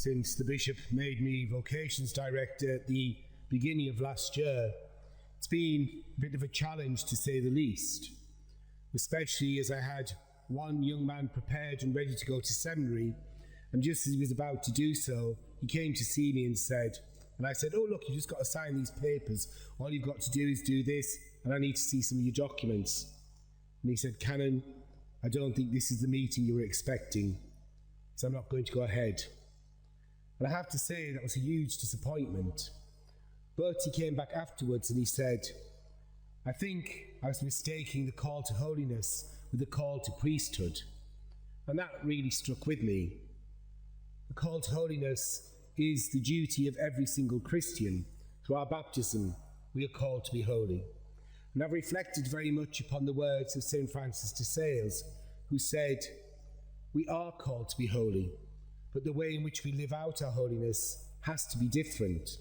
since the Bishop made me Vocations Director at the beginning of last year. It's been a bit of a challenge, to say the least, especially as I had one young man prepared and ready to go to seminary, and just as he was about to do so, he came to see me and I said, "Oh look, you just got to sign these papers. All you've got to do is do this, and I need to see some of your documents." And he said, "Canon, I don't think this is the meeting you were expecting, so I'm not going to go ahead." And I have to say that was a huge disappointment. But he came back afterwards and he said, "I think I was mistaking the call to holiness with the call to priesthood." And that really struck with me. The call to holiness is the duty of every single Christian. Through our baptism, we are called to be holy. And I've reflected very much upon the words of St. Francis de Sales, who said, "We are called to be holy, but the way in which we live out our holiness has to be different.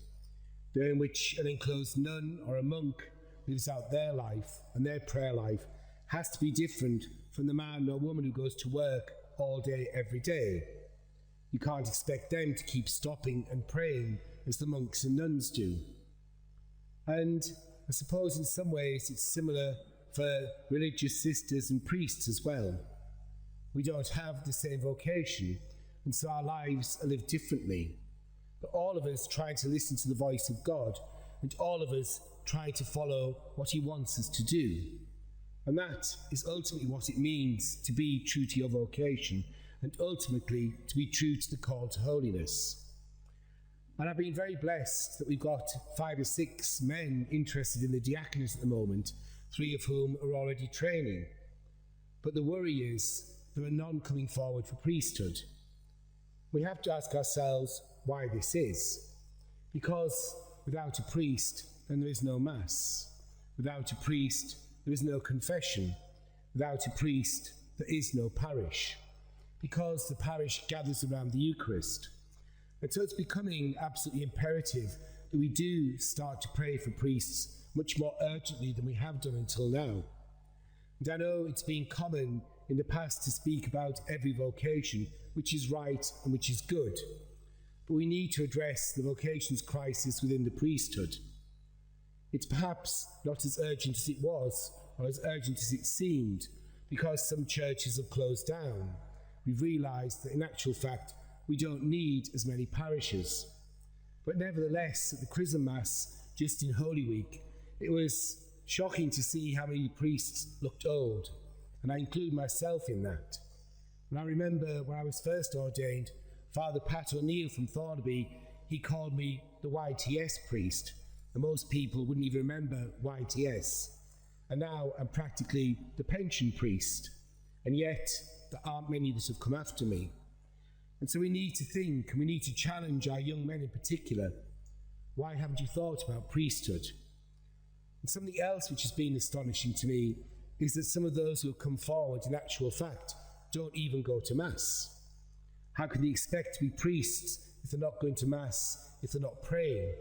The way in which an enclosed nun or a monk lives out their life and their prayer life has to be different from the man or woman who goes to work all day, every day. You can't expect them to keep stopping and praying as the monks and nuns do." And I suppose in some ways it's similar for religious sisters and priests as well. We don't have the same vocation, and so our lives are lived differently. But all of us trying to listen to the voice of God, and all of us trying to follow what he wants us to do. And that is ultimately what it means to be true to your vocation, and ultimately to be true to the call to holiness. And I've been very blessed that we've got 5 or 6 men interested in the diaconate at the moment, 3 of whom are already training. But the worry is there are none coming forward for priesthood. We have to ask ourselves why this is. Because without a priest, then there is no Mass. Without a priest, there is no confession. Without a priest, there is no parish. Because the parish gathers around the Eucharist. And so it's becoming absolutely imperative that we do start to pray for priests much more urgently than we have done until now. And I know it's been common in the past to speak about every vocation, which is right and which is good. But we need to address the vocations crisis within the priesthood. It's perhaps not as urgent as it was, or as urgent as it seemed, because some churches have closed down. We've realised that in actual fact, we don't need as many parishes. But nevertheless, at the Chrism Mass, just in Holy Week, it was shocking to see how many priests looked old, and I include myself in that. And I remember when I was first ordained, Father Pat O'Neill from Thornaby, he called me the YTS priest, and most people wouldn't even remember YTS. And now I'm practically the pension priest, and yet there aren't many that have come after me. And so we need to think, and we need to challenge our young men in particular. Why haven't you thought about priesthood? And something else which has been astonishing to me is that some of those who have come forward in actual fact don't even go to Mass. How can they expect to be priests if they're not going to Mass, if they're not praying?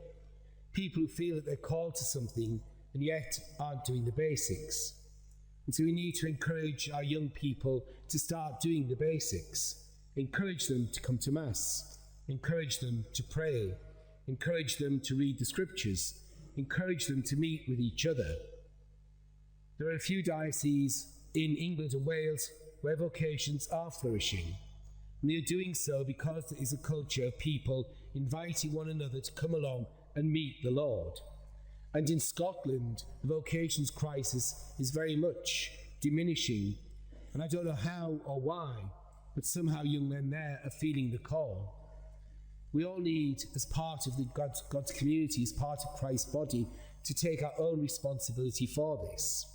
People who feel that they're called to something and yet aren't doing the basics. And so we need to encourage our young people to start doing the basics. Encourage them to come to Mass. Encourage them to pray. Encourage them to read the scriptures. Encourage them to meet with each other. There are a few dioceses in England and Wales where vocations are flourishing. And they are doing so because there is a culture of people inviting one another to come along and meet the Lord. And in Scotland, the vocations crisis is very much diminishing. And I don't know how or why, but somehow young men there are feeling the call. We all need, as part of God's community, as part of Christ's body, to take our own responsibility for this.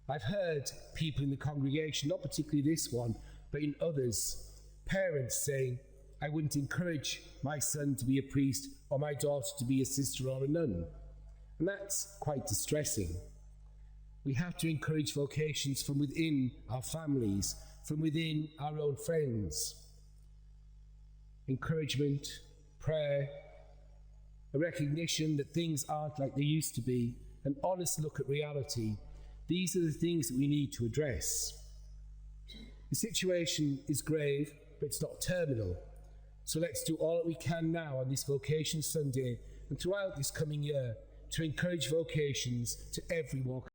I've heard people in the congregation, not particularly this one, but in others, parents saying, "I wouldn't encourage my son to be a priest or my daughter to be a sister or a nun." And that's quite distressing. We have to encourage vocations from within our families, from within our own friends. Encouragement, prayer, a recognition that things aren't like they used to be, an honest look at reality. These are the things that we need to address. The situation is grave, but it's not terminal. So let's do all that we can now on this Vocations Sunday and throughout this coming year to encourage vocations to every walk